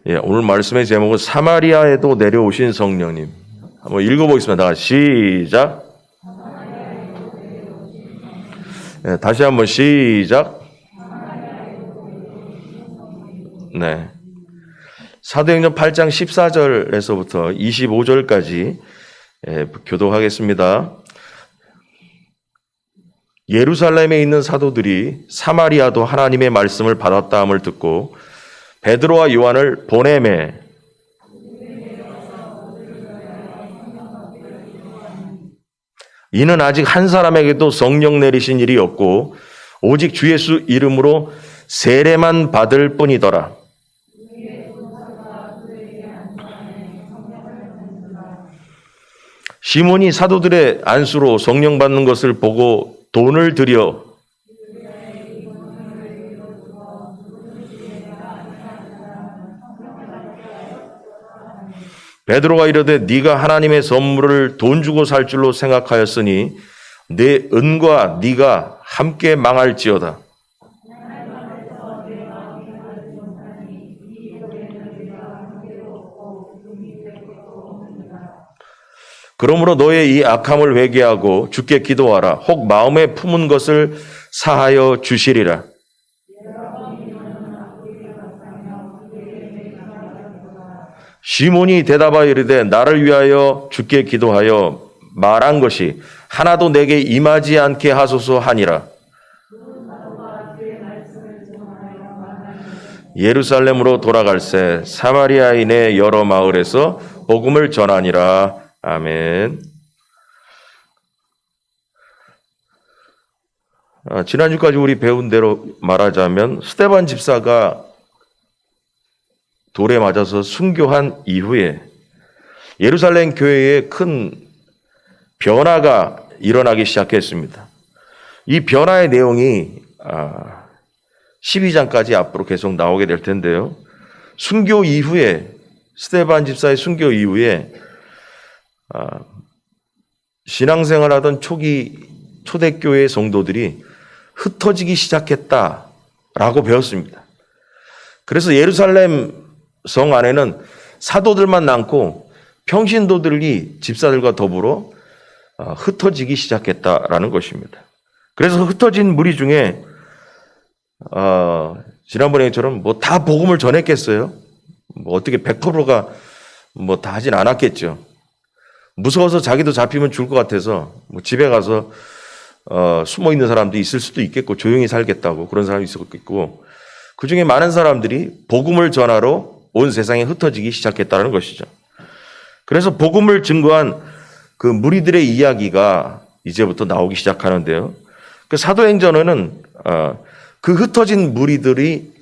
오늘 말씀의 제목은 사마리아에도 내려오신 성령님. 한번 읽어보겠습니다. 시작. 다시 한번 시작. 네. 사도행전 8장 14절에서부터 25절까지 교독하겠습니다. 예루살렘에 있는 사도들이 사마리아도 하나님의 말씀을 받았다함을 듣고 베드로와 요한을 보내매 이는 아직 한 사람에게도 성령 내리신 일이 없고 오직 주 예수 이름으로 세례만 받을 뿐이더라. 시몬이 사도들의 안수로 성령 받는 것을 보고 돈을 들여 베드로가 이르되 네가 하나님의 선물을 돈 주고 살 줄로 생각하였으니 내 은과 네가 함께 망할지어다. 그러므로 너의 이 악함을 회개하고 주께 기도하라. 혹 마음에 품은 것을 사하여 주시리라. 시몬이 대답하여 이르되 나를 위하여 주께 기도하여 말한 것이 하나도 내게 임하지 않게 하소서 하니라. 예루살렘으로 돌아갈새 사마리아인의 여러 마을에서 복음을 전하니라. 아멘. 지난주까지 우리 배운 대로 말하자면 스데반 집사가 돌에 맞아서 순교한 이후에 예루살렘 교회에 큰 변화가 일어나기 시작했습니다. 이 변화의 내용이 12장까지 앞으로 계속 나오게 될 텐데요. 순교 이후에 스데반 집사의 순교 이후에 신앙생활하던 초기 초대교회 성도들이 흩어지기 시작했다라고 배웠습니다. 그래서 예루살렘 성 안에는 사도들만 남고 평신도들이 집사들과 더불어 흩어지기 시작했다라는 것입니다. 그래서 흩어진 무리 중에 지난번에처럼 뭐 다 복음을 전했겠어요? 뭐 어떻게 100%가 뭐 다 하진 않았겠죠. 무서워서 자기도 잡히면 죽을 것 같아서 뭐 집에 가서 숨어 있는 사람도 있을 수도 있겠고 조용히 살겠다고 그런 사람이 있었겠고 그 중에 많은 사람들이 복음을 전하러 온 세상에 흩어지기 시작했다는 것이죠. 그래서 복음을 증거한 그 무리들의 이야기가 이제부터 나오기 시작하는데요. 그 사도행전에는 그 흩어진 무리들이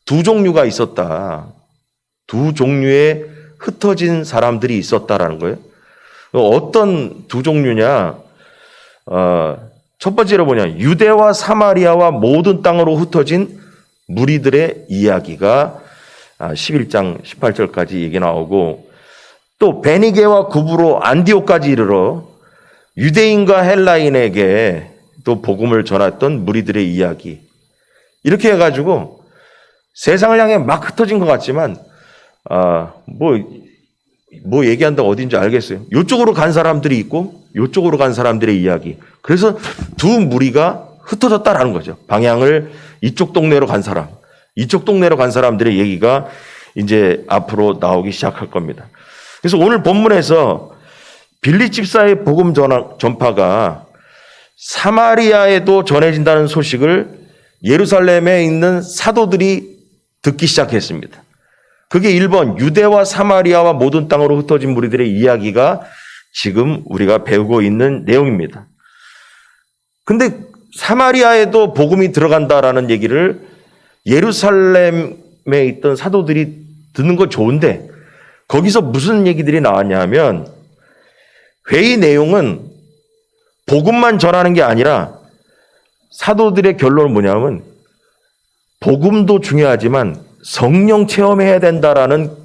두 종류가 있었다. 두 종류의 흩어진 사람들이 있었다라는 거예요. 어떤 두 종류냐? 첫 번째로 뭐냐? 유대와 사마리아와 모든 땅으로 흩어진 무리들의 이야기가 11장 18절까지 얘기 나오고 또 베니게와 구브로 안디옥까지 이르러 유대인과 헬라인에게 또 복음을 전했던 무리들의 이야기 이렇게 해가지고 세상을 향해 막 흩어진 것 같지만 뭐 얘기한다고 어딘지 알겠어요. 이쪽으로 간 사람들이 있고 이쪽으로 간 사람들의 이야기. 그래서 두 무리가 흩어졌다라는 거죠. 방향을 이쪽 동네로 간 사람, 이쪽 동네로 간 사람들의 얘기가 이제 앞으로 나오기 시작할 겁니다. 그래서 오늘 본문에서 빌립 집사의 복음 전파가 사마리아에도 전해진다는 소식을 예루살렘에 있는 사도들이 듣기 시작했습니다. 그게 1번 유대와 사마리아와 모든 땅으로 흩어진 무리들의 이야기가 지금 우리가 배우고 있는 내용입니다. 근데 사마리아에도 복음이 들어간다라는 얘기를 예루살렘에 있던 사도들이 듣는 건 좋은데 거기서 무슨 얘기들이 나왔냐 하면 회의 내용은 복음만 전하는 게 아니라 사도들의 결론은 뭐냐면 복음도 중요하지만 성령 체험해야 된다라는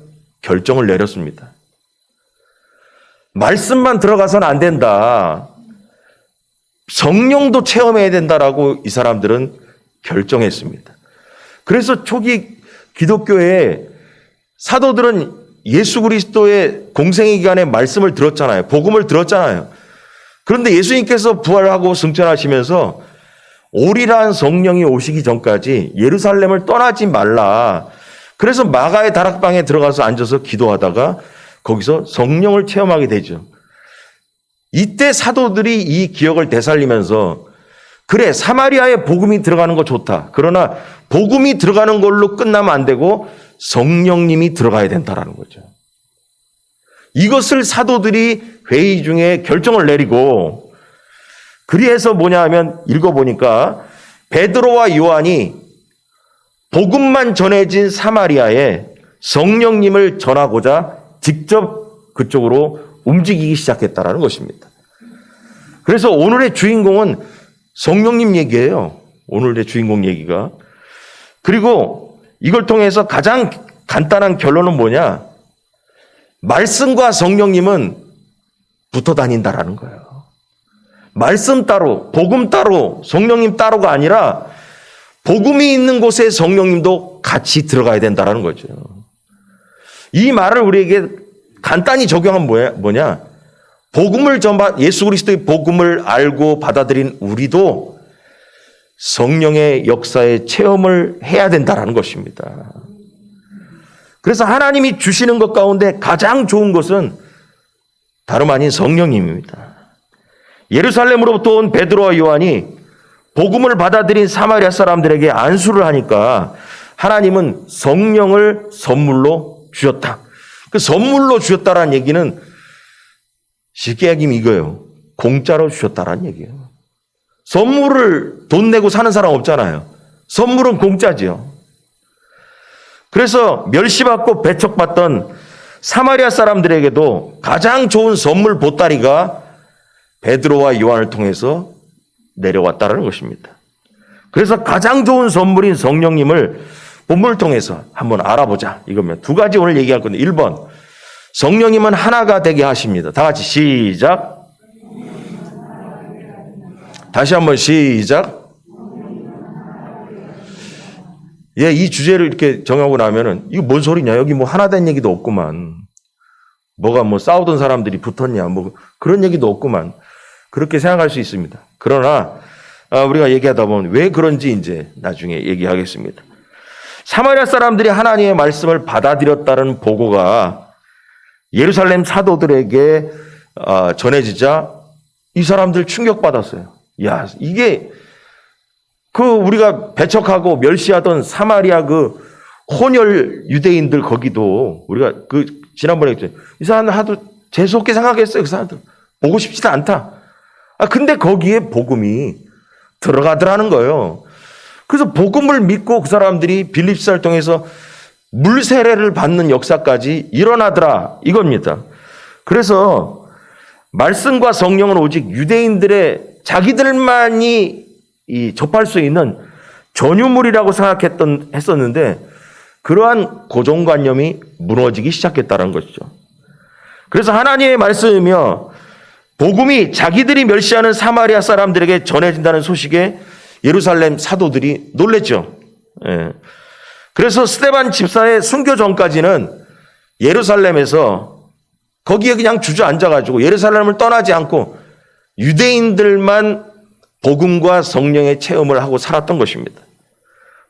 결정을 내렸습니다. 말씀만 들어가서는 안 된다. 성령도 체험해야 된다라고 이 사람들은 결정했습니다. 그래서 초기 기독교에 사도들은 예수 그리스도의 공생의 기간에 말씀을 들었잖아요. 복음을 들었잖아요. 그런데 예수님께서 부활하고 승천하시면서 오리란 성령이 오시기 전까지 예루살렘을 떠나지 말라. 그래서 마가의 다락방에 들어가서 앉아서 기도하다가 거기서 성령을 체험하게 되죠. 이때 사도들이 이 기억을 되살리면서 그래, 사마리아에 복음이 들어가는 거 좋다. 그러나 복음이 들어가는 걸로 끝나면 안 되고 성령님이 들어가야 된다라는 거죠. 이것을 사도들이 회의 중에 결정을 내리고, 그래서 뭐냐 하면 읽어보니까 베드로와 요한이 복음만 전해진 사마리아에 성령님을 전하고자 직접 그쪽으로 움직이기 시작했다라는 것입니다. 그래서 오늘의 주인공은 성령님 얘기예요. 오늘의 주인공 얘기가. 그리고 이걸 통해서 가장 간단한 결론은 뭐냐? 말씀과 성령님은 붙어 다닌다라는 거예요. 말씀 따로, 복음 따로, 성령님 따로가 아니라 복음이 있는 곳에 성령님도 같이 들어가야 된다라는 거죠. 이 말을 우리에게 간단히 적용하면 뭐냐? 복음을 예수 그리스도의 복음을 알고 받아들인 우리도 성령의 역사의 체험을 해야 된다라는 것입니다. 그래서 하나님이 주시는 것 가운데 가장 좋은 것은 다름 아닌 성령님입니다. 예루살렘으로부터 온 베드로와 요한이 복음을 받아들인 사마리아 사람들에게 안수를 하니까 하나님은 성령을 선물로 주셨다. 그 선물로 주셨다라는 얘기는 쉽게 얘기하면 이거예요. 공짜로 주셨다라는 얘기예요. 선물을 돈 내고 사는 사람 없잖아요. 선물은 공짜지요. 그래서 멸시받고 배척받던 사마리아 사람들에게도 가장 좋은 선물 보따리가 베드로와 요한을 통해서 내려왔다는 것입니다. 그래서 가장 좋은 선물인 성령님을 본문을 통해서 한번 알아보자. 이거면 두 가지 오늘 얘기할 건데 1번 성령님은 하나가 되게 하십니다. 다 같이 시작. 다시 한번 시작. 예, 이 주제를 이렇게 정하고 나면은 이거 뭔 소리냐? 여기 뭐 하나 된 얘기도 없구만. 뭐가 뭐 싸우던 사람들이 붙었냐? 뭐 그런 얘기도 없구만. 그렇게 생각할 수 있습니다. 그러나 우리가 얘기하다 보면 왜 그런지 이제 나중에 얘기하겠습니다. 사마리아 사람들이 하나님의 말씀을 받아들였다는 보고가 예루살렘 사도들에게 전해지자 이 사람들 충격받았어요. 야, 이게 우리가 배척하고 멸시하던 사마리아 혼혈 유대인들 거기도 우리가 지난번에 했죠. 이 사람들 하도 재수없게 생각했어요. 그 사람들 보고 싶지도 않다. 근데 거기에 복음이 들어가더라는 거예요. 그래서 복음을 믿고 그 사람들이 빌립사를 통해서 물 세례를 받는 역사까지 일어나더라 이겁니다. 그래서 말씀과 성령은 오직 유대인들의 자기들만이 접할 수 있는 전유물이라고 했었는데 그러한 고정관념이 무너지기 시작했다는 것이죠. 그래서 하나님의 말씀이며 복음이 자기들이 멸시하는 사마리아 사람들에게 전해진다는 소식에 예루살렘 사도들이 놀랬죠. 예. 그래서 스데반 집사의 순교 전까지는 예루살렘에서 거기에 그냥 주저앉아가지고 예루살렘을 떠나지 않고 유대인들만 복음과 성령의 체험을 하고 살았던 것입니다.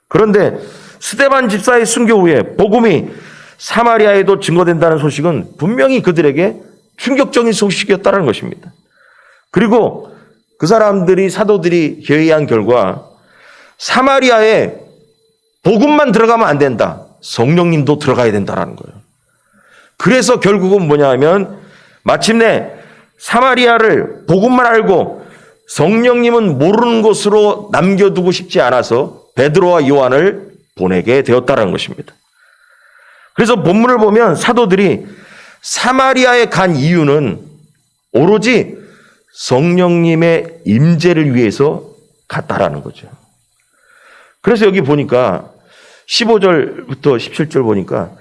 그런데 스데반 집사의 순교 후에 복음이 사마리아에도 증거된다는 소식은 분명히 그들에게 충격적인 소식이었다는 것입니다. 그리고 그 사도들이 회의한 결과 사마리아에 복음만 들어가면 안 된다. 성령님도 들어가야 된다는 거예요. 그래서 결국은 뭐냐 하면 마침내 사마리아를 복음만 알고 성령님은 모르는 곳으로 남겨두고 싶지 않아서 베드로와 요한을 보내게 되었다는 것입니다. 그래서 본문을 보면 사도들이 사마리아에 간 이유는 오로지 성령님의 임재를 위해서 갔다라는 거죠. 그래서 여기 보니까 15절부터 17절 보니까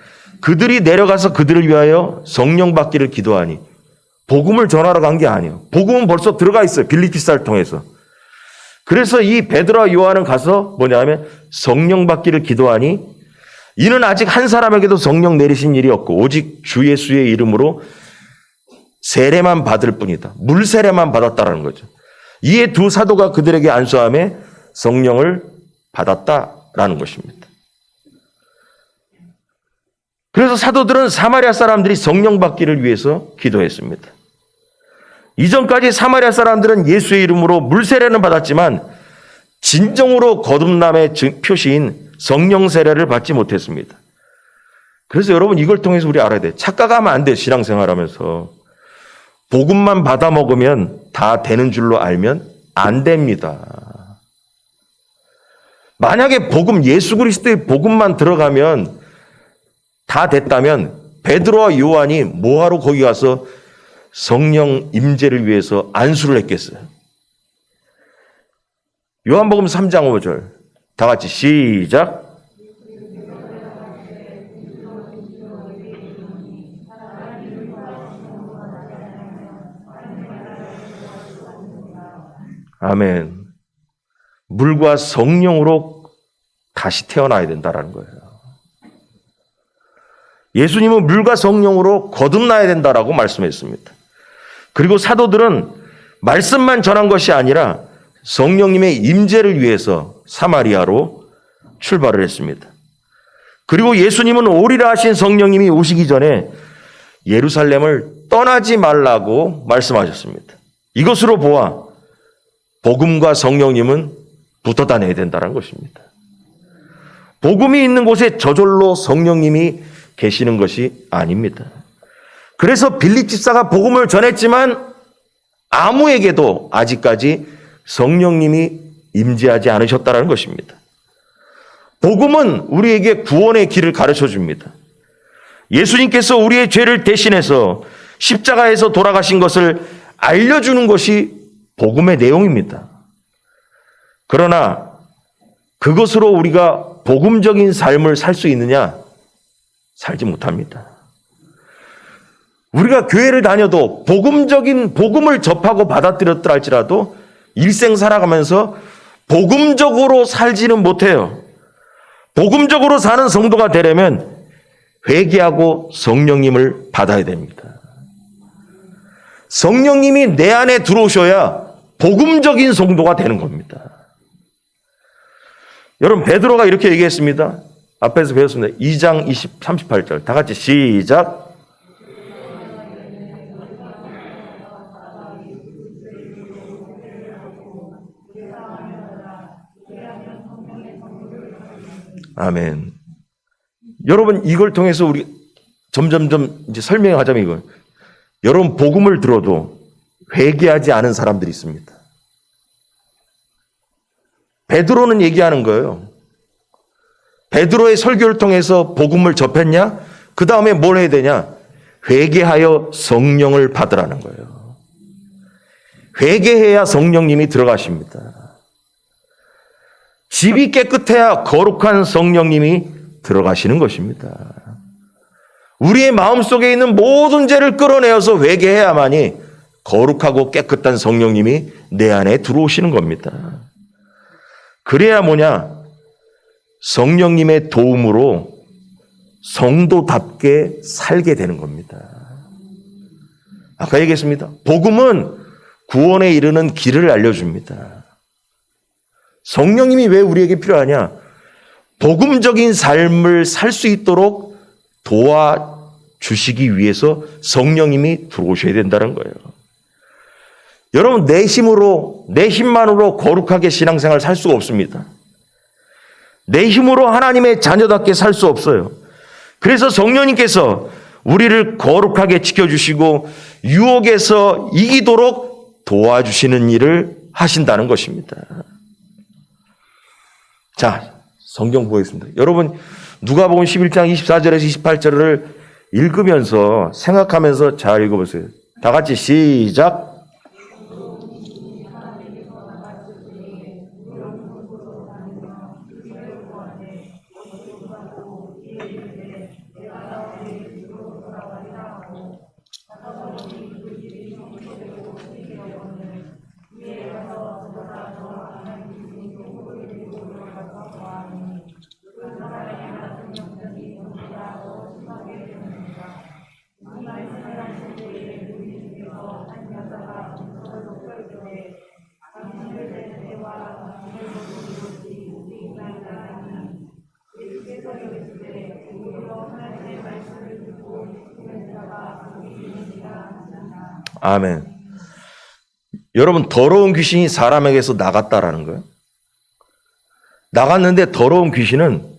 그들이 내려가서 그들을 위하여 성령 받기를 기도하니 복음을 전하러 간 게 아니에요. 복음은 벌써 들어가 있어요. 빌립비사를 통해서. 그래서 이 베드로와 요한은 가서 뭐냐 하면 성령 받기를 기도하니 이는 아직 한 사람에게도 성령 내리신 일이 없고 오직 주 예수의 이름으로 세례만 받을 뿐이다. 물 세례만 받았다라는 거죠. 이에 두 사도가 그들에게 안수함에 성령을 받았다라는 것입니다. 그래서 사도들은 사마리아 사람들이 성령 받기를 위해서 기도했습니다. 이전까지 사마리아 사람들은 예수의 이름으로 물 세례는 받았지만 진정으로 거듭남의 표시인 성령 세례를 받지 못했습니다. 그래서 여러분 이걸 통해서 우리 알아야 돼. 착각하면 안 돼. 신앙생활하면서. 복음만 받아 먹으면 다 되는 줄로 알면 안 됩니다. 만약에 복음, 예수 그리스도의 복음만 들어가면 다 됐다면 베드로와 요한이 뭐하러 거기 가서 성령 임재를 위해서 안수를 했겠어요? 요한복음 3장 5절 다 같이 시작. 아멘. 물과 성령으로 다시 태어나야 된다라는 거예요. 예수님은 물과 성령으로 거듭나야 된다라고 말씀했습니다. 그리고 사도들은 말씀만 전한 것이 아니라 성령님의 임재를 위해서 사마리아로 출발을 했습니다. 그리고 예수님은 오리라 하신 성령님이 오시기 전에 예루살렘을 떠나지 말라고 말씀하셨습니다. 이것으로 보아 복음과 성령님은 붙어 다녀야 된다는 것입니다. 복음이 있는 곳에 저절로 성령님이 계시는 것이 아닙니다. 그래서 빌립 집사가 복음을 전했지만 아무에게도 아직까지 성령님이 임재하지 않으셨다는 것입니다. 복음은 우리에게 구원의 길을 가르쳐 줍니다. 예수님께서 우리의 죄를 대신해서 십자가에서 돌아가신 것을 알려주는 것이 복음의 내용입니다. 그러나 그것으로 우리가 복음적인 삶을 살 수 있느냐? 살지 못합니다. 우리가 교회를 다녀도 복음을 접하고 받아들였더라 할지라도 일생 살아가면서 복음적으로 살지는 못해요. 복음적으로 사는 성도가 되려면 회개하고 성령님을 받아야 됩니다. 성령님이 내 안에 들어오셔야 복음적인 성도가 되는 겁니다. 여러분 베드로가 이렇게 얘기했습니다. 앞에서 배웠습니다. 2장 38절 다 같이 시작. 아멘. 여러분 이걸 통해서 우리 점점점 이제 설명하자면 이거. 여러분 복음을 들어도 회개하지 않은 사람들이 있습니다. 베드로는 얘기하는 거예요. 베드로의 설교를 통해서 복음을 접했냐? 그 다음에 뭘 해야 되냐? 회개하여 성령을 받으라는 거예요. 회개해야 성령님이 들어가십니다. 집이 깨끗해야 거룩한 성령님이 들어가시는 것입니다. 우리의 마음속에 있는 모든 죄를 끌어내어서 회개해야만이 거룩하고 깨끗한 성령님이 내 안에 들어오시는 겁니다. 그래야 뭐냐? 성령님의 도움으로 성도답게 살게 되는 겁니다. 아까 얘기했습니다. 복음은 구원에 이르는 길을 알려줍니다. 성령님이 왜 우리에게 필요하냐? 복음적인 삶을 살 수 있도록 도와주시기 위해서 성령님이 들어오셔야 된다는 거예요. 여러분 내 힘만으로 거룩하게 신앙생활 살 수가 없습니다. 내 힘으로 하나님의 자녀답게 살 수 없어요. 그래서 성령님께서 우리를 거룩하게 지켜주시고 유혹에서 이기도록 도와주시는 일을 하신다는 것입니다. 자, 성경 보겠습니다. 여러분 누가복음 11장 24절에서 28절을 읽으면서 생각하면서 잘 읽어보세요. 다 같이 시작. 아멘. 여러분, 더러운 귀신이 사람에게서 나갔다라는 거예요. 나갔는데 더러운 귀신은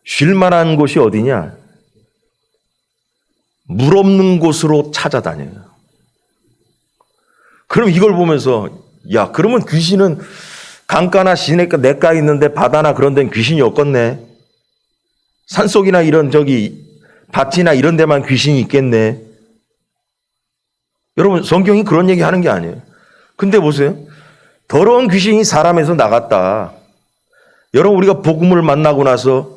쉴 만한 곳이 어디냐? 물 없는 곳으로 찾아다녀요. 그럼 이걸 보면서 야, 그러면 귀신은 강가나 시내가 냇가 있는데 바다나 그런 데는 귀신이 없겠네. 산속이나 이런 밭이나 이런 데만 귀신이 있겠네. 여러분, 성경이 그런 얘기 하는 게 아니에요. 근데 보세요. 더러운 귀신이 사람에서 나갔다. 여러분, 우리가 복음을 만나고 나서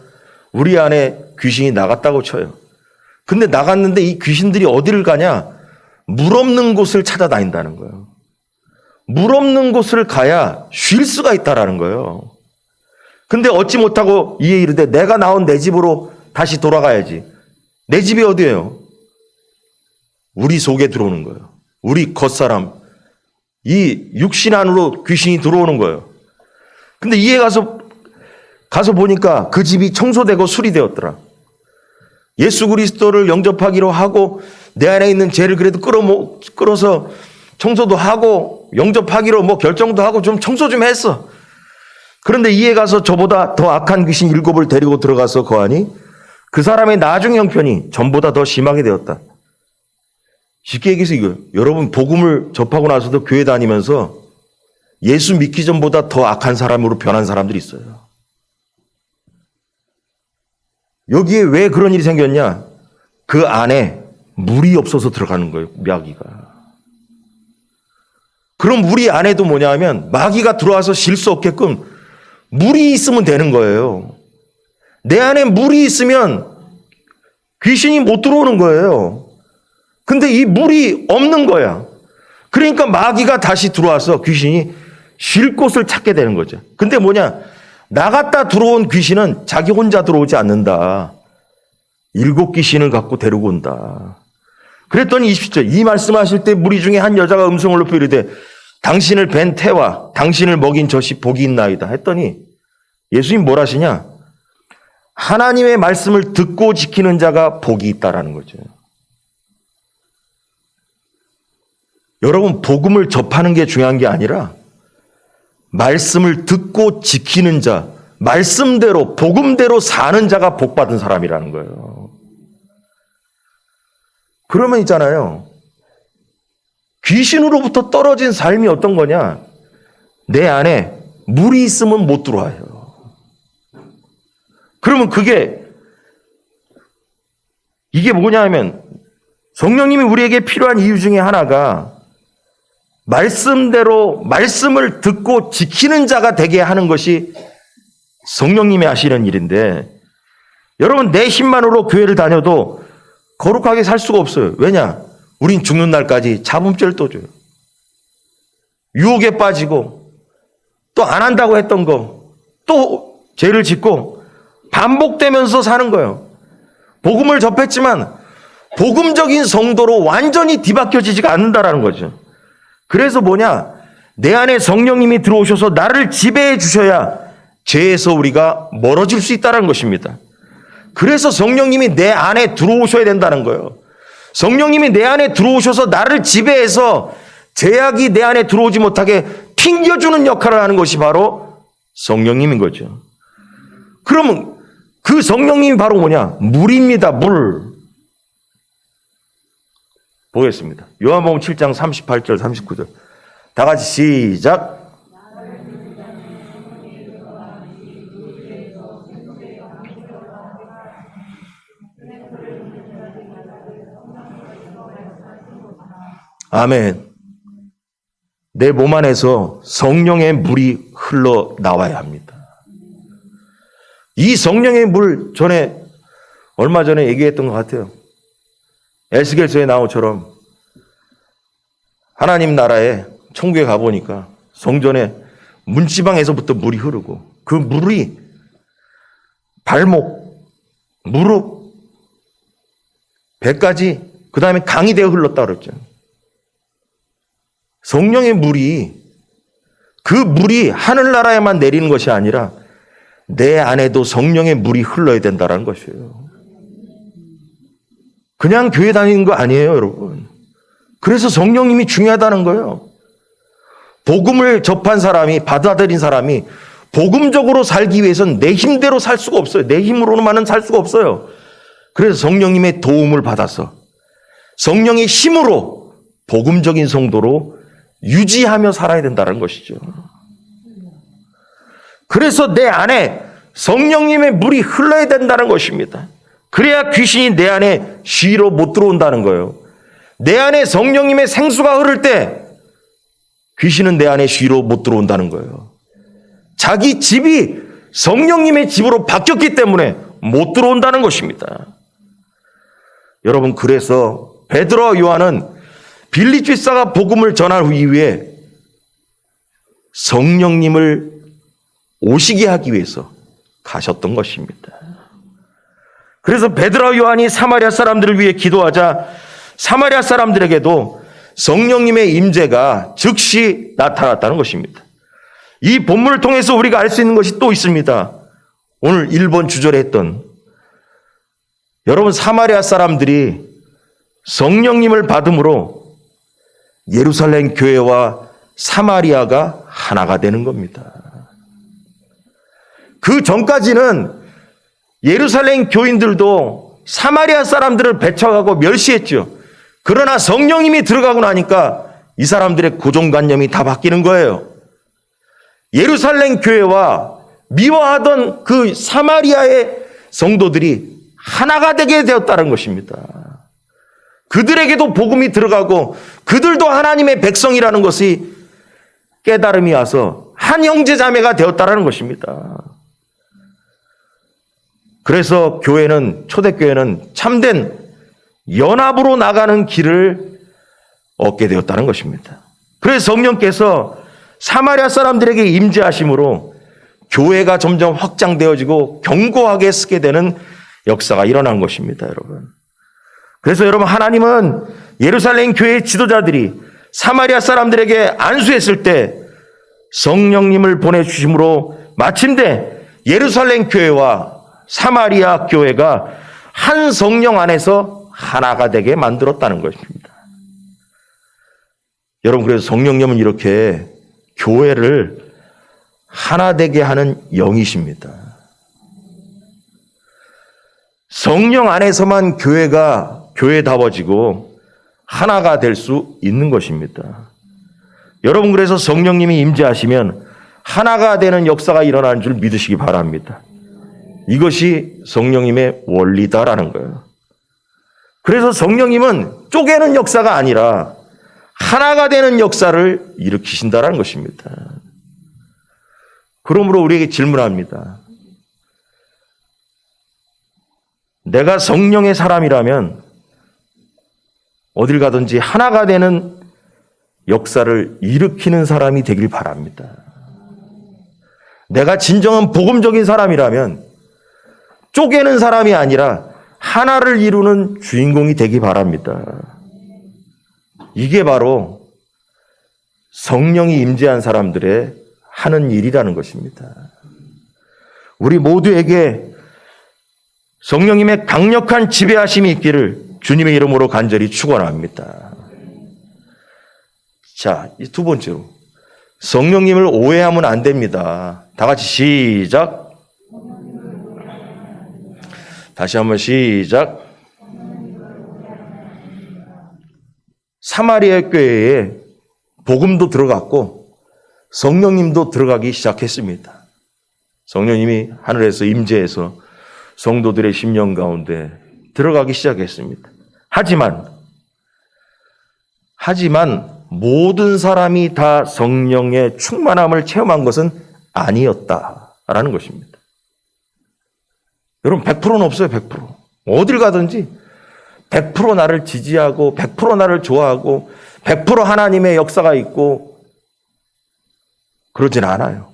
우리 안에 귀신이 나갔다고 쳐요. 근데 나갔는데 이 귀신들이 어디를 가냐? 물 없는 곳을 찾아다닌다는 거예요. 물 없는 곳을 가야 쉴 수가 있다라는 거예요. 근데 얻지 못하고 이에 이르되 내가 나온 내 집으로 다시 돌아가야지. 내 집이 어디예요? 우리 속에 들어오는 거예요. 우리 겉사람. 이 육신 안으로 귀신이 들어오는 거예요. 근데 이에 가서 보니까 그 집이 청소되고 수리되었더라. 예수 그리스도를 영접하기로 하고 내 안에 있는 죄를 그래도 끌어서 청소도 하고 영접하기로 결정도 하고 좀 청소 좀 했어. 그런데 이에 가서 저보다 더 악한 귀신 7을 데리고 들어가서 거하니 그 사람의 나중 형편이 전보다 더 심하게 되었다. 쉽게 얘기해서 이거예요. 여러분, 복음을 접하고 나서도 교회 다니면서 예수 믿기 전보다 더 악한 사람으로 변한 사람들이 있어요. 여기에 왜 그런 일이 생겼냐? 그 안에 물이 없어서 들어가는 거예요, 마귀가. 그럼 우리 안에도 뭐냐 하면 마귀가 들어와서 쉴 수 없게끔 물이 있으면 되는 거예요. 내 안에 물이 있으면 귀신이 못 들어오는 거예요. 근데 이 물이 없는 거야. 그러니까 마귀가 다시 들어와서 귀신이 쉴 곳을 찾게 되는 거죠. 근데 뭐냐? 나갔다 들어온 귀신은 자기 혼자 들어오지 않는다. 7 귀신을 갖고 데리고 온다. 그랬더니 20절 이 말씀하실 때 무리 중에 한 여자가 음성을 높여 이르되 당신을 뵌 태와 당신을 먹인 젖이 복이 있나이다 했더니 예수님 뭘 하시냐? 하나님의 말씀을 듣고 지키는 자가 복이 있다라는 거죠. 여러분, 복음을 접하는 게 중요한 게 아니라 말씀을 듣고 지키는 자, 말씀대로 복음대로 사는 자가 복받은 사람이라는 거예요. 그러면 있잖아요. 귀신으로부터 떨어진 삶이 어떤 거냐? 내 안에 물이 있으면 못 들어와요. 그러면 이게 뭐냐 하면 성령님이 우리에게 필요한 이유 중에 하나가 말씀대로 말씀을 듣고 지키는 자가 되게 하는 것이 성령님이 하시는 일인데 여러분, 내 힘만으로 교회를 다녀도 거룩하게 살 수가 없어요. 왜냐? 우린 죽는 날까지 잡음죄를 또 줘요. 유혹에 빠지고 또 안 한다고 했던 거 또 죄를 짓고 반복되면서 사는 거예요. 복음을 접했지만 복음적인 성도로 완전히 뒤바뀌어지지가 않는다라는 거죠. 그래서 뭐냐? 내 안에 성령님이 들어오셔서 나를 지배해 주셔야 죄에서 우리가 멀어질 수 있다는 것입니다. 그래서 성령님이 내 안에 들어오셔야 된다는 거예요. 성령님이 내 안에 들어오셔서 나를 지배해서 죄악이 내 안에 들어오지 못하게 튕겨주는 역할을 하는 것이 바로 성령님인 거죠. 그러면 그 성령님이 바로 뭐냐? 물입니다. 물. 보겠습니다. 요한복음 7장 38절 39절 다 같이 시작. 아멘. 내 몸 안에서 성령의 물이 흘러나와야 합니다. 이 성령의 물 얼마 전에 얘기했던 것 같아요. 에스겔서에 나온 것처럼 하나님 나라에 천국에 가보니까 성전에 문지방에서부터 물이 흐르고 그 물이 발목, 무릎, 배까지 그 다음에 강이 되어 흘렀다 그랬죠. 성령의 물이 그 물이 하늘나라에만 내리는 것이 아니라 내 안에도 성령의 물이 흘러야 된다는 것이에요. 그냥 교회 다니는 거 아니에요, 여러분. 그래서 성령님이 중요하다는 거예요. 복음을 접한 사람이, 받아들인 사람이 복음적으로 살기 위해서는 내 힘대로 살 수가 없어요. 내 힘으로만은 살 수가 없어요. 그래서 성령님의 도움을 받아서 성령의 힘으로 복음적인 성도로 유지하며 살아야 된다는 것이죠. 그래서 내 안에 성령님의 물이 흘러야 된다는 것입니다. 그래야 귀신이 내 안에 쉬로 못 들어온다는 거예요. 내 안에 성령님의 생수가 흐를 때 귀신은 내 안에 쉬로 못 들어온다는 거예요. 자기 집이 성령님의 집으로 바뀌었기 때문에 못 들어온다는 것입니다. 여러분, 그래서 베드로와 요한은 빌립집사가 복음을 전할 이후에 성령님을 오시게 하기 위해서 가셨던 것입니다. 그래서 베드로와 요한이 사마리아 사람들을 위해 기도하자 사마리아 사람들에게도 성령님의 임재가 즉시 나타났다는 것입니다. 이 본문을 통해서 우리가 알 수 있는 것이 또 있습니다. 오늘 1번 주절에 했던, 여러분, 사마리아 사람들이 성령님을 받음으로 예루살렘 교회와 사마리아가 하나가 되는 겁니다. 그 전까지는 예루살렘 교인들도 사마리아 사람들을 배척하고 멸시했죠. 그러나 성령님이 들어가고 나니까 이 사람들의 고정관념이 다 바뀌는 거예요. 예루살렘 교회와 미워하던 그 사마리아의 성도들이 하나가 되게 되었다는 것입니다. 그들에게도 복음이 들어가고 그들도 하나님의 백성이라는 것이 깨달음이 와서 한 형제 자매가 되었다는 것입니다. 그래서 교회는, 초대교회는 참된 연합으로 나가는 길을 얻게 되었다는 것입니다. 그래서 성령께서 사마리아 사람들에게 임재하심으로 교회가 점점 확장되어지고 견고하게 쓰게 되는 역사가 일어난 것입니다, 여러분. 그래서 여러분, 하나님은 예루살렘 교회의 지도자들이 사마리아 사람들에게 안수했을 때 성령님을 보내주심으로 마침내 예루살렘 교회와 사마리아 교회가 한 성령 안에서 하나가 되게 만들었다는 것입니다. 여러분, 그래서 성령님은 이렇게 교회를 하나 되게 하는 영이십니다. 성령 안에서만 교회가 교회다워지고 하나가 될 수 있는 것입니다. 여러분, 그래서 성령님이 임재하시면 하나가 되는 역사가 일어나는 줄 믿으시기 바랍니다. 이것이 성령님의 원리다라는 거예요. 그래서 성령님은 쪼개는 역사가 아니라 하나가 되는 역사를 일으키신다라는 것입니다. 그러므로 우리에게 질문합니다. 내가 성령의 사람이라면 어딜 가든지 하나가 되는 역사를 일으키는 사람이 되길 바랍니다. 내가 진정한 복음적인 사람이라면 쪼개는 사람이 아니라 하나를 이루는 주인공이 되기 바랍니다. 이게 바로 성령이 임재한 사람들의 하는 일이라는 것입니다. 우리 모두에게 성령님의 강력한 지배하심이 있기를 주님의 이름으로 간절히 축원합니다. 자, 이 두 번째로 성령님을 오해하면 안 됩니다. 다 같이 시작. 다시 한번 시작. 사마리아 교회에 복음도 들어갔고 성령님도 들어가기 시작했습니다. 성령님이 하늘에서 임재해서 성도들의 심령 가운데 들어가기 시작했습니다. 하지만 모든 사람이 다 성령의 충만함을 체험한 것은 아니었다라는 것입니다. 여러분, 100%는 없어요. 100%. 어딜 가든지 100% 나를 지지하고 100% 나를 좋아하고 100% 하나님의 역사가 있고 그러진 않아요.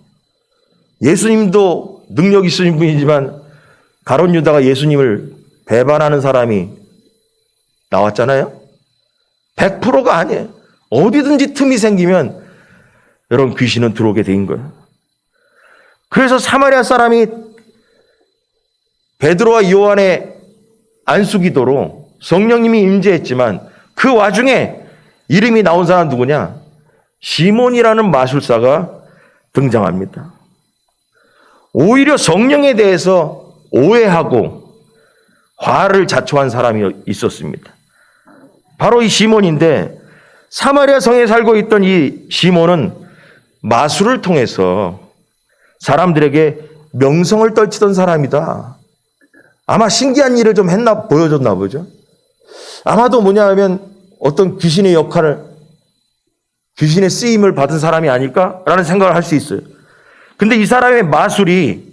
예수님도 능력 있으신 분이지만 가룟 유다가 예수님을 배반하는 사람이 나왔잖아요. 100%가 아니에요. 어디든지 틈이 생기면 여러분 귀신은 들어오게 된 거예요. 그래서 사마리아 사람이 베드로와 요한의 안수기도로 성령님이 임재했지만 그 와중에 이름이 나온 사람 누구냐? 시몬이라는 마술사가 등장합니다. 오히려 성령에 대해서 오해하고 화를 자초한 사람이 있었습니다. 바로 이 시몬인데, 사마리아 성에 살고 있던 이 시몬은 마술을 통해서 사람들에게 명성을 떨치던 사람이다. 아마 신기한 일을 좀 보여줬나 보죠. 아마도 뭐냐 하면 어떤 귀신의 역할을, 귀신의 쓰임을 받은 사람이 아닐까라는 생각을 할 수 있어요. 근데 이 사람의 마술이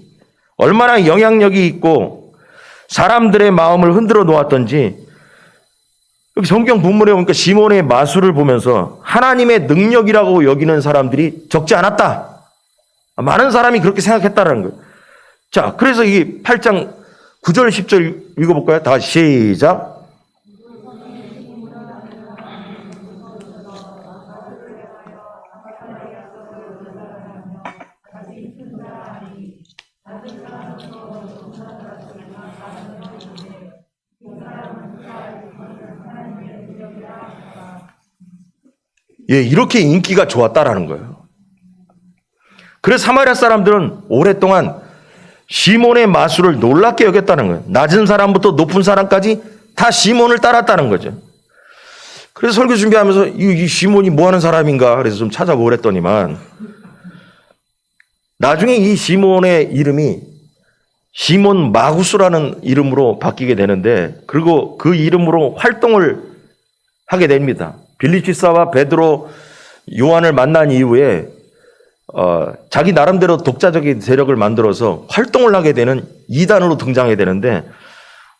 얼마나 영향력이 있고 사람들의 마음을 흔들어 놓았던지, 여기 성경 본문에 보니까 시몬의 마술을 보면서 하나님의 능력이라고 여기는 사람들이 적지 않았다. 많은 사람이 그렇게 생각했다는 거예요. 자, 그래서 이 8장 9절 10절 읽어볼까요? 다 시작. 예, 이렇게 인기가 좋았다라는 거예요. 그래서 사마리아 사람들은 오랫동안 시몬의 마술을 놀랍게 여겼다는 거예요. 낮은 사람부터 높은 사람까지 다 시몬을 따랐다는 거죠. 그래서 설교 준비하면서 이 시몬이 뭐 하는 사람인가 그래서 좀 찾아보랬더니만, 나중에 이 시몬의 이름이 시몬 마구스라는 이름으로 바뀌게 되는데, 그리고 그 이름으로 활동을 하게 됩니다. 빌립 집사와 베드로, 요한을 만난 이후에 자기 나름대로 독자적인 세력을 만들어서 활동을 하게 되는 이단으로 등장하게 되는데,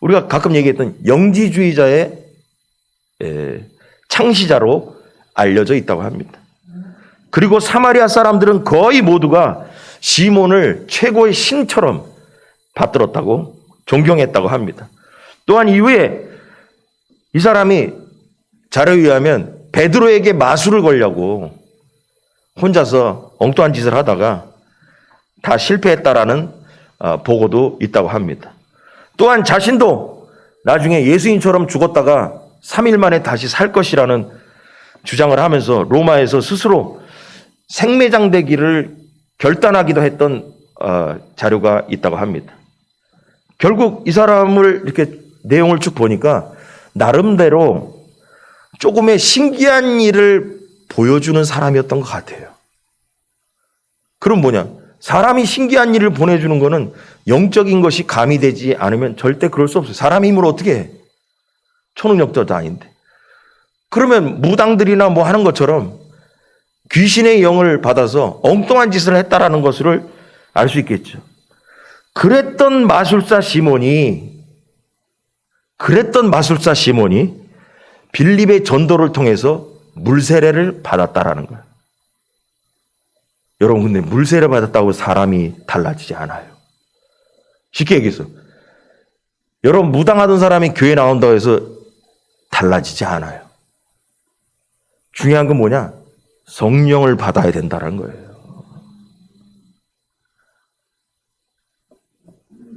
우리가 가끔 얘기했던 영지주의자의 창시자로 알려져 있다고 합니다. 그리고 사마리아 사람들은 거의 모두가 시몬을 최고의 신처럼 받들었다고, 존경했다고 합니다. 또한 이후에 이 사람이 자료에 의하면 베드로에게 마술을 걸려고 혼자서 엉뚱한 짓을 하다가 다 실패했다라는 보고도 있다고 합니다. 또한 자신도 나중에 예수님처럼 죽었다가 3일 만에 다시 살 것이라는 주장을 하면서 로마에서 스스로 생매장되기를 결단하기도 했던 자료가 있다고 합니다. 결국 이 사람을 이렇게 내용을 쭉 보니까 나름대로 조금의 신기한 일을 보여주는 사람이었던 것 같아요. 그럼 뭐냐? 사람이 신기한 일을 보내주는 거는 영적인 것이 가미되지 않으면 절대 그럴 수 없어요. 사람 힘으로 어떻게 해? 초능력자도 아닌데. 그러면 무당들이나 뭐 하는 것처럼 귀신의 영을 받아서 엉뚱한 짓을 했다라는 것을 알 수 있겠죠. 그랬던 마술사 시몬이 빌립의 전도를 통해서 물세례를 받았다라는 거예요. 여러분, 근데 물세례 받았다고 사람이 달라지지 않아요. 쉽게 얘기해서 여러분, 무당하던 사람이 교회 나온다고 해서 달라지지 않아요. 중요한 건 뭐냐? 성령을 받아야 된다는 거예요.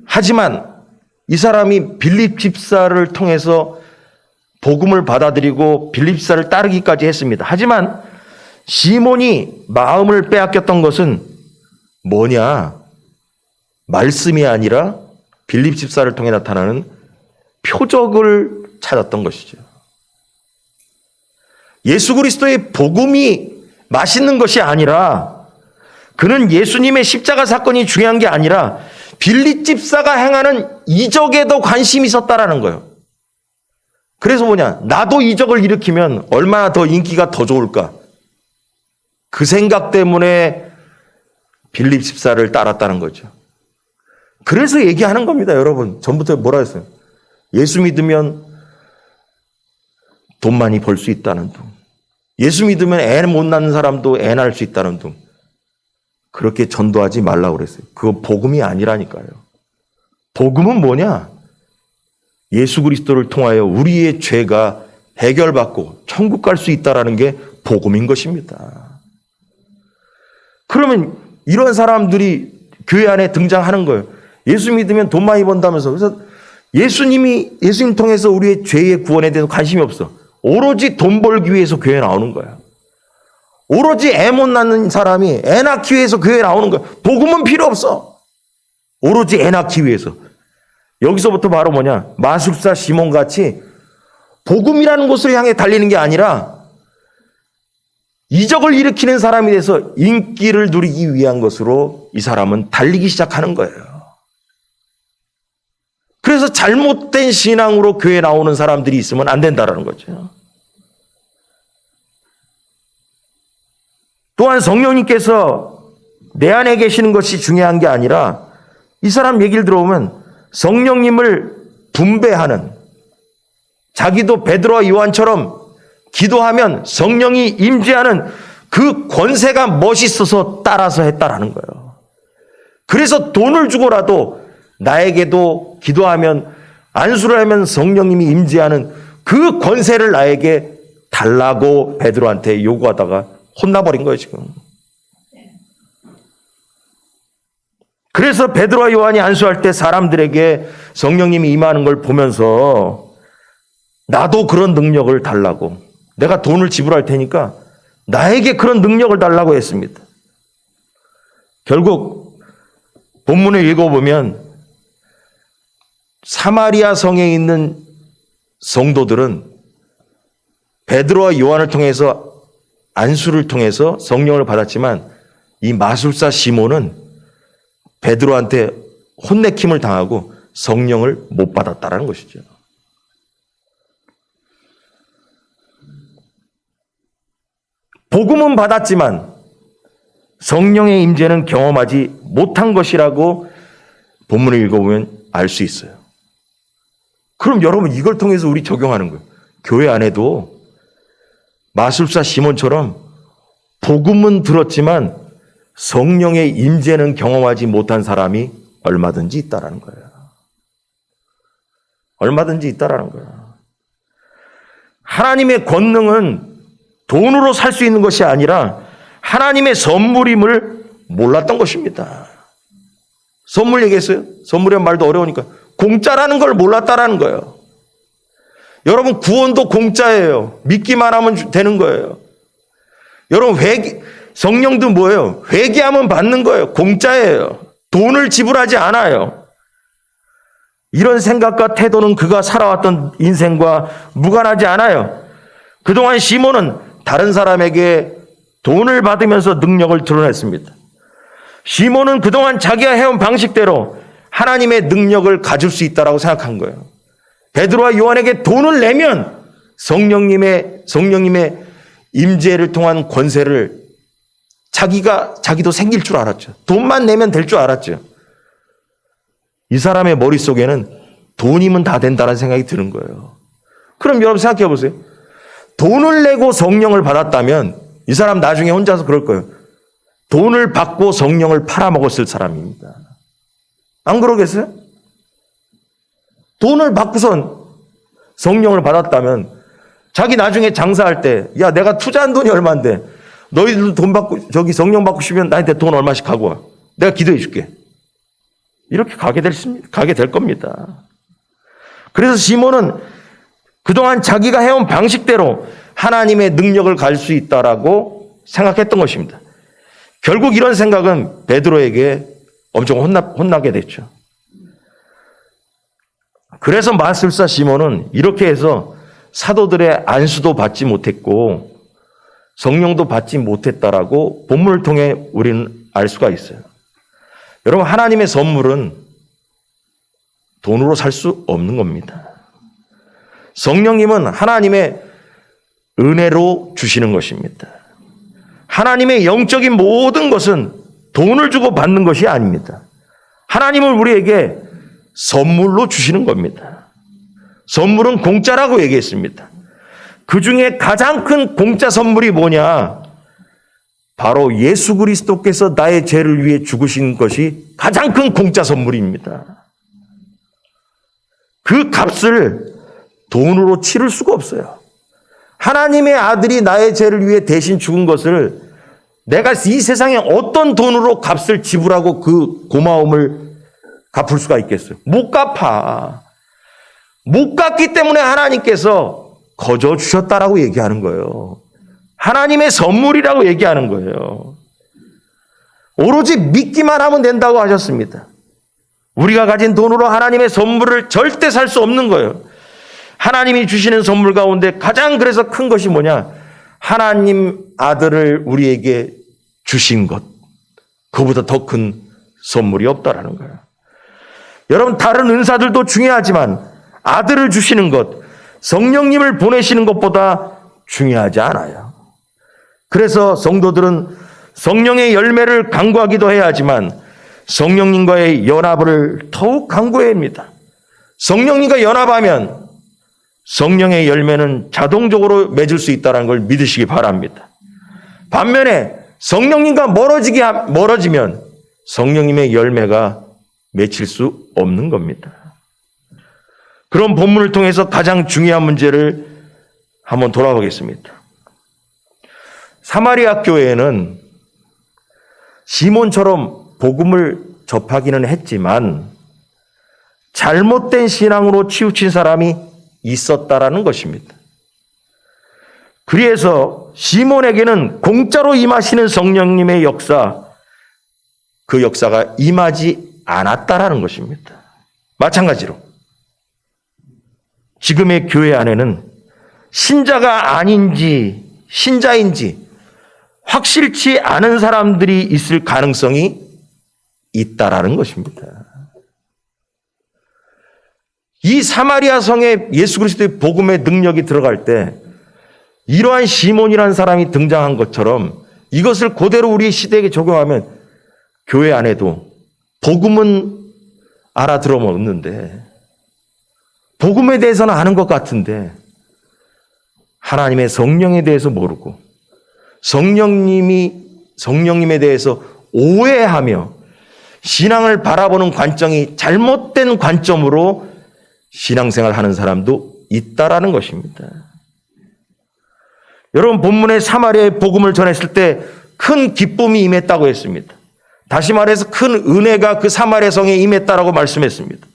하지만 이 사람이 빌립 집사를 통해서 복음을 받아들이고 빌립 집사를 따르기까지 했습니다. 하지만 시몬이 마음을 빼앗겼던 것은 뭐냐? 말씀이 아니라 빌립 집사를 통해 나타나는 표적을 찾았던 것이죠. 예수 그리스도의 복음이 맛있는 것이 아니라, 그는 예수님의 십자가 사건이 중요한 게 아니라 빌립 집사가 행하는 이적에 더 관심이 있었다라는 거예요. 그래서 뭐냐? 나도 이적을 일으키면 얼마나 더 인기가 더 좋을까? 그 생각 때문에 빌립 집사를 따랐다는 거죠. 그래서 얘기하는 겁니다, 여러분. 전부터 뭐라 했어요? 예수 믿으면 돈 많이 벌 수 있다는 둥. 예수 믿으면 애 못 낳는 사람도 애 낳을 수 있다는 둥. 그렇게 전도하지 말라고 그랬어요. 그거 복음이 아니라니까요. 복음은 뭐냐? 예수 그리스도를 통하여 우리의 죄가 해결받고 천국 갈 수 있다는 게 복음인 것입니다. 그러면 이런 사람들이 교회 안에 등장하는 거예요. 예수 믿으면 돈 많이 번다면서. 그래서 예수님 통해서 우리의 죄의 구원에 대해서 관심이 없어. 오로지 돈 벌기 위해서 교회 나오는 거야. 오로지 애 못 낳는 사람이 애 낳기 위해서 교회 나오는 거야. 복음은 필요 없어. 오로지 애 낳기 위해서. 여기서부터 바로 뭐냐? 마술사 시몬같이 복음이라는 곳을 향해 달리는 게 아니라 이적을 일으키는 사람이 돼서 인기를 누리기 위한 것으로 이 사람은 달리기 시작하는 거예요. 그래서 잘못된 신앙으로 교회에 나오는 사람들이 있으면 안 된다는 거죠. 또한 성령님께서 내 안에 계시는 것이 중요한 게 아니라 이 사람 얘기를 들어보면 성령님을 분배하는, 자기도 베드로와 요한처럼 기도하면 성령이 임재하는 그 권세가 멋있어서 따라서 했다라는 거예요. 그래서 돈을 주고라도 나에게도 기도하면, 안수를 하면 성령님이 임재하는 그 권세를 나에게 달라고 베드로한테 요구하다가 혼나버린 거예요, 지금. 그래서 베드로와 요한이 안수할 때 사람들에게 성령님이 임하는 걸 보면서 나도 그런 능력을 달라고, 내가 돈을 지불할 테니까 나에게 그런 능력을 달라고 했습니다. 결국 본문을 읽어보면 사마리아 성에 있는 성도들은 베드로와 요한을 통해서, 안수를 통해서 성령을 받았지만 이 마술사 시몬은 베드로한테 혼내킴을 당하고 성령을 못 받았다라는 것이죠. 복음은 받았지만 성령의 임재는 경험하지 못한 것이라고 본문을 읽어보면 알 수 있어요. 그럼 여러분, 이걸 통해서 우리 적용하는 거예요. 교회 안에도 마술사 시몬처럼 복음은 들었지만 성령의 임재는 경험하지 못한 사람이 얼마든지 있다라는 거예요. 얼마든지 있다라는 거예요. 하나님의 권능은 돈으로 살 수 있는 것이 아니라 하나님의 선물임을 몰랐던 것입니다. 선물 얘기했어요? 선물이란 말도 어려우니까. 공짜라는 걸 몰랐다라는 거예요. 여러분, 구원도 공짜예요. 믿기만 하면 되는 거예요. 여러분, 성령도 뭐예요? 회개하면 받는 거예요. 공짜예요. 돈을 지불하지 않아요. 이런 생각과 태도는 그가 살아왔던 인생과 무관하지 않아요. 그동안 시몬은 다른 사람에게 돈을 받으면서 능력을 드러냈습니다. 시몬은 그동안 자기가 해온 방식대로 하나님의 능력을 가질 수 있다고 생각한 거예요. 베드로와 요한에게 돈을 내면 성령님의 임재를 통한 권세를 자기도 생길 줄 알았죠. 돈만 내면 될 줄 알았죠. 이 사람의 머릿속에는 돈이면 다 된다는 생각이 드는 거예요. 그럼 여러분 생각해 보세요. 돈을 내고 성령을 받았다면 이 사람 나중에 혼자서 그럴 거예요. 돈을 받고 성령을 팔아먹었을 사람입니다. 안 그러겠어요? 돈을 받고선 성령을 받았다면 자기 나중에 장사할 때, 야, 내가 투자한 돈이 얼마인데 너희들도 돈 받고, 성령 받고 싶으면 나한테 돈 얼마씩 갖고 와. 내가 기도해 줄게. 이렇게 가게 될 겁니다. 그래서 시몬은 그동안 자기가 해온 방식대로 하나님의 능력을 가질 수 있다라고 생각했던 것입니다. 결국 이런 생각은 베드로에게 엄청 혼나게 됐죠. 그래서 마술사 시몬은 이렇게 해서 사도들의 안수도 받지 못했고 성령도 받지 못했다라고 본문을 통해 우리는 알 수가 있어요. 여러분, 하나님의 선물은 돈으로 살 수 없는 겁니다. 성령님은 하나님의 은혜로 주시는 것입니다. 하나님의 영적인 모든 것은 돈을 주고 받는 것이 아닙니다. 하나님은 우리에게 선물로 주시는 겁니다. 선물은 공짜라고 얘기했습니다. 그 중에 가장 큰 공짜 선물이 뭐냐? 바로 예수 그리스도께서 나의 죄를 위해 죽으신 것이 가장 큰 공짜 선물입니다. 그 값을 돈으로 치를 수가 없어요. 하나님의 아들이 나의 죄를 위해 대신 죽은 것을 내가 이 세상에 어떤 돈으로 값을 지불하고 그 고마움을 갚을 수가 있겠어요? 못 갚아. 못 갚기 때문에 하나님께서 거저 주셨다라고 얘기하는 거예요. 하나님의 선물이라고 얘기하는 거예요. 오로지 믿기만 하면 된다고 하셨습니다. 우리가 가진 돈으로 하나님의 선물을 절대 살 수 없는 거예요. 하나님이 주시는 선물 가운데 가장 그래서 큰 것이 뭐냐? 하나님 아들을 우리에게 주신 것. 그보다 더 큰 선물이 없다라는 거예요. 여러분, 다른 은사들도 중요하지만 아들을 주시는 것, 성령님을 보내시는 것보다 중요하지 않아요. 그래서 성도들은 성령의 열매를 간구하기도 해야 하지만 성령님과의 연합을 더욱 간구해야 합니다. 성령님과 연합하면 성령의 열매는 자동적으로 맺을 수 있다는 걸 믿으시기 바랍니다. 반면에 성령님과 멀어지면 성령님의 열매가 맺힐 수 없는 겁니다. 그런 본문을 통해서 가장 중요한 문제를 한번 돌아보겠습니다. 사마리아 교회에는 시몬처럼 복음을 접하기는 했지만 잘못된 신앙으로 치우친 사람이 있었다라는 것입니다. 그래서 시몬에게는 공짜로 임하시는 성령님의 역사, 그 역사가 임하지 않았다라는 것입니다. 마찬가지로 지금의 교회 안에는 신자가 아닌지 신자인지 확실치 않은 사람들이 있을 가능성이 있다라는 것입니다. 이 사마리아 성에 예수 그리스도의 복음의 능력이 들어갈 때 이러한 시몬이라는 사람이 등장한 것처럼 이것을 그대로 우리 시대에 적용하면 교회 안에도 복음은 알아들어 먹는데 복음에 대해서는 아는 것 같은데 하나님의 성령에 대해서 모르고 성령님에 대해서 오해하며 신앙을 바라보는 관점이 잘못된 관점으로 신앙생활을 하는 사람도 있다라는 것입니다. 여러분, 본문에 사마리아의 복음을 전했을 때 큰 기쁨이 임했다고 했습니다. 다시 말해서 큰 은혜가 그 사마리아 성에 임했다라고 말씀했습니다.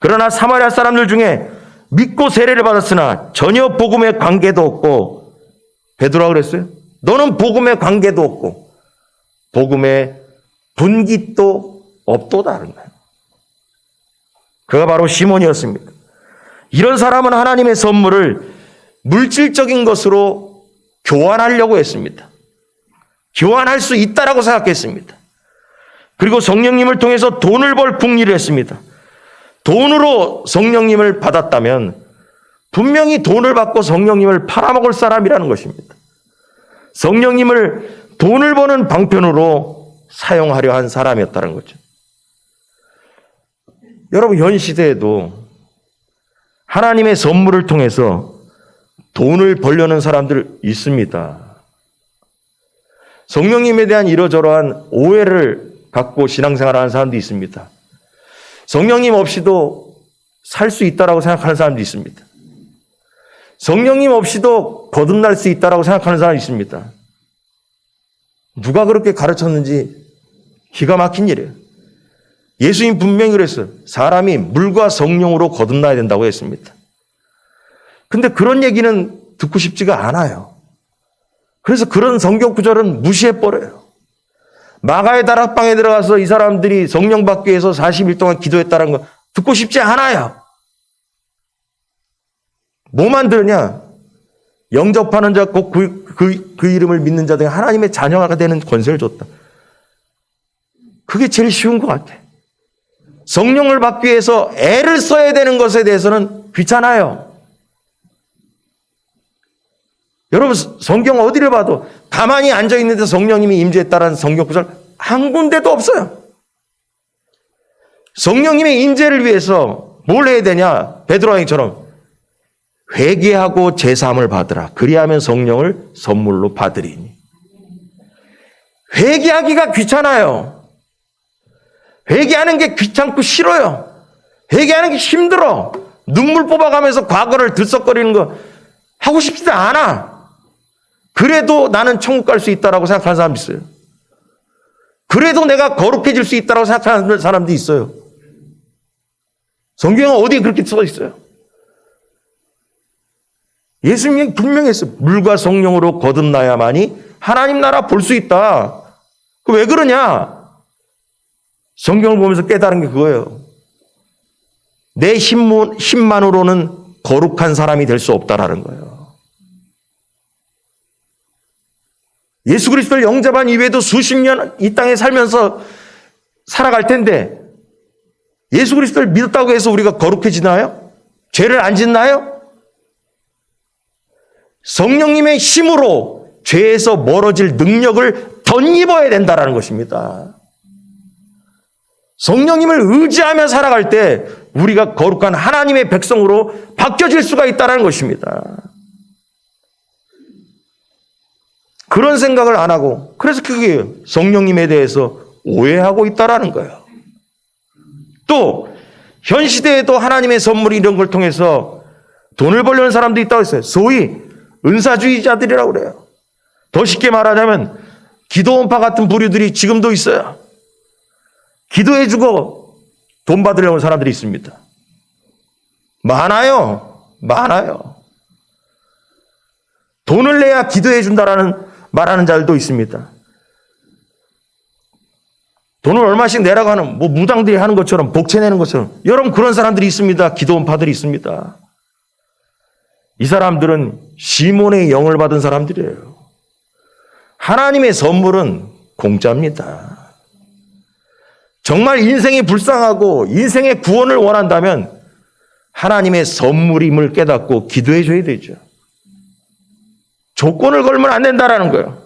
그러나 사마리아 사람들 중에 믿고 세례를 받았으나 전혀 복음에 관계도 없고, 베드로가 그랬어요. 너는 복음에 관계도 없고 복음에 분깃도 없도다라는 거예요. 그가 바로 시몬이었습니다. 이런 사람은 하나님의 선물을 물질적인 것으로 교환하려고 했습니다. 교환할 수 있다라고 생각했습니다. 그리고 성령님을 통해서 돈을 벌 궁리를 했습니다. 돈으로 성령님을 받았다면 분명히 돈을 받고 성령님을 팔아먹을 사람이라는 것입니다. 성령님을 돈을 버는 방편으로 사용하려 한 사람이었다는 거죠. 여러분, 현 시대에도 하나님의 선물을 통해서 돈을 벌려는 사람들 있습니다. 성령님에 대한 이러저러한 오해를 갖고 신앙생활을 하는 사람도 있습니다. 성령님 없이도 살 수 있다라고 생각하는 사람도 있습니다. 성령님 없이도 거듭날 수 있다라고 생각하는 사람이 있습니다. 누가 그렇게 가르쳤는지 기가 막힌 일이에요. 예수님 분명히 그랬어요. 사람이 물과 성령으로 거듭나야 된다고 했습니다. 근데 그런 얘기는 듣고 싶지가 않아요. 그래서 그런 성경 구절은 무시해버려요. 마가의 다락방에 들어가서 이 사람들이 성령 받기 위해서 40일 동안 기도했다는 거 듣고 싶지 않아요. 뭐만 들으냐? 영접하는 자, 곧 그 이름을 믿는 자 등 하나님의 자녀가 되는 권세를 줬다. 그게 제일 쉬운 것 같아. 성령을 받기 위해서 애를 써야 되는 것에 대해서는 귀찮아요. 여러분, 성경 어디를 봐도 가만히 앉아있는데 성령님이 임재했다는 성경 구절 한 군데도 없어요. 성령님의 임재를 위해서 뭘 해야 되냐? 베드로왕처럼 회개하고 제사함을 받으라. 그리하면 성령을 선물로 받으리니. 회개하기가 귀찮아요. 회개하는 게 귀찮고 싫어요. 회개하는 게 힘들어. 눈물 뽑아가면서 과거를 들썩거리는 거 하고 싶지도 않아. 그래도 나는 천국 갈 수 있다라고 생각하는 사람도 있어요. 그래도 내가 거룩해질 수 있다라고 생각하는 사람도 있어요. 성경에 어디에 그렇게 써 있어요? 예수님이 분명히 했어요. 물과 성령으로 거듭나야만이 하나님 나라 볼 수 있다. 왜 그러냐? 성경을 보면서 깨달은 게 그거예요. 내 힘만으로는 거룩한 사람이 될 수 없다라는 거예요. 예수 그리스도를 영접한 이후에도 수십 년 이 땅에 살면서 살아갈 텐데 예수 그리스도를 믿었다고 해서 우리가 거룩해지나요? 죄를 안 짓나요? 성령님의 힘으로 죄에서 멀어질 능력을 덧입어야 된다는 것입니다. 성령님을 의지하며 살아갈 때 우리가 거룩한 하나님의 백성으로 바뀌어질 수가 있다는 것입니다. 그런 생각을 안 하고 그래서 그게 성령님에 대해서 오해하고 있다는 거예요. 또 현 시대에도 하나님의 선물이 이런 걸 통해서 돈을 벌려는 사람도 있다고 했어요. 소위 은사주의자들이라고 그래요. 더 쉽게 말하자면 기도원파 같은 부류들이 지금도 있어요. 기도해주고 돈 받으려는 사람들이 있습니다. 많아요. 돈을 내야 기도해준다라는 말하는 자들도 있습니다. 돈을 얼마씩 내라고 하는 무당들이 하는 것처럼 복채 내는 것처럼 여러분 그런 사람들이 있습니다. 기도원파들이 있습니다. 이 사람들은 시몬의 영을 받은 사람들이에요. 하나님의 선물은 공짜입니다. 정말 인생이 불쌍하고 인생의 구원을 원한다면 하나님의 선물임을 깨닫고 기도해 줘야 되죠. 조건을 걸면 안 된다라는 거예요.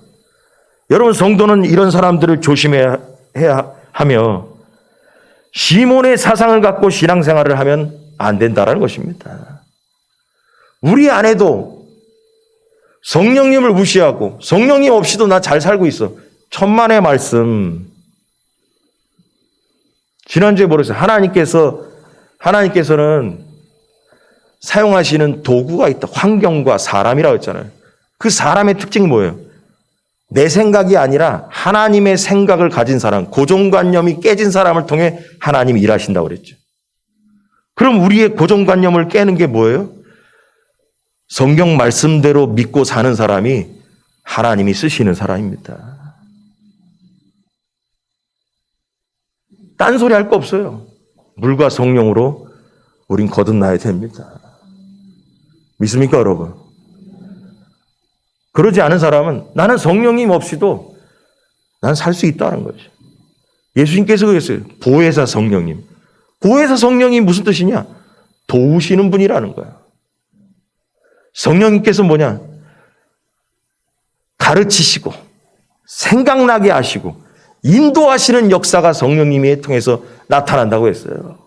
여러분 성도는 이런 사람들을 조심해야 하며 시몬의 사상을 갖고 신앙생활을 하면 안 된다라는 것입니다. 우리 안에도 성령님을 무시하고 성령님 없이도 나 잘 살고 있어. 천만의 말씀. 지난주에 뭐랬어요? 하나님께서는 사용하시는 도구가 있다. 환경과 사람이라고 했잖아요. 그 사람의 특징이 뭐예요? 내 생각이 아니라 하나님의 생각을 가진 사람, 고정관념이 깨진 사람을 통해 하나님이 일하신다고 그랬죠. 그럼 우리의 고정관념을 깨는 게 뭐예요? 성경 말씀대로 믿고 사는 사람이 하나님이 쓰시는 사람입니다. 딴소리 할 거 없어요. 물과 성령으로 우린 거듭나야 됩니다. 믿습니까, 여러분? 그러지 않은 사람은 나는 성령님 없이도 난 살 수 있다는 거죠. 예수님께서 그랬어요. 보혜사 성령님. 보혜사 성령이 무슨 뜻이냐? 도우시는 분이라는 거야. 성령님께서 뭐냐? 가르치시고 생각나게 하시고 인도하시는 역사가 성령님에 통해서 나타난다고 했어요.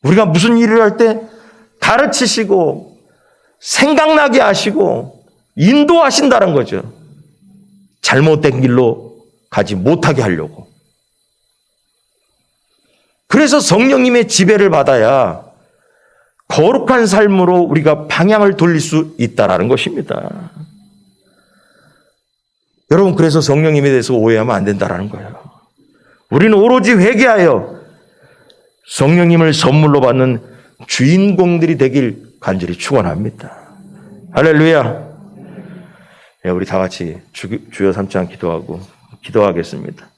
우리가 무슨 일을 할 때 가르치시고 생각나게 하시고 인도하신다는 거죠. 잘못된 길로 가지 못하게 하려고. 그래서 성령님의 지배를 받아야 거룩한 삶으로 우리가 방향을 돌릴 수 있다는 것입니다. 여러분, 그래서 성령님에 대해서 오해하면 안 된다는 거예요. 우리는 오로지 회개하여 성령님을 선물로 받는 주인공들이 되길 간절히 축원합니다. 할렐루야. 우리 다 같이 주여 삼창 기도하겠습니다.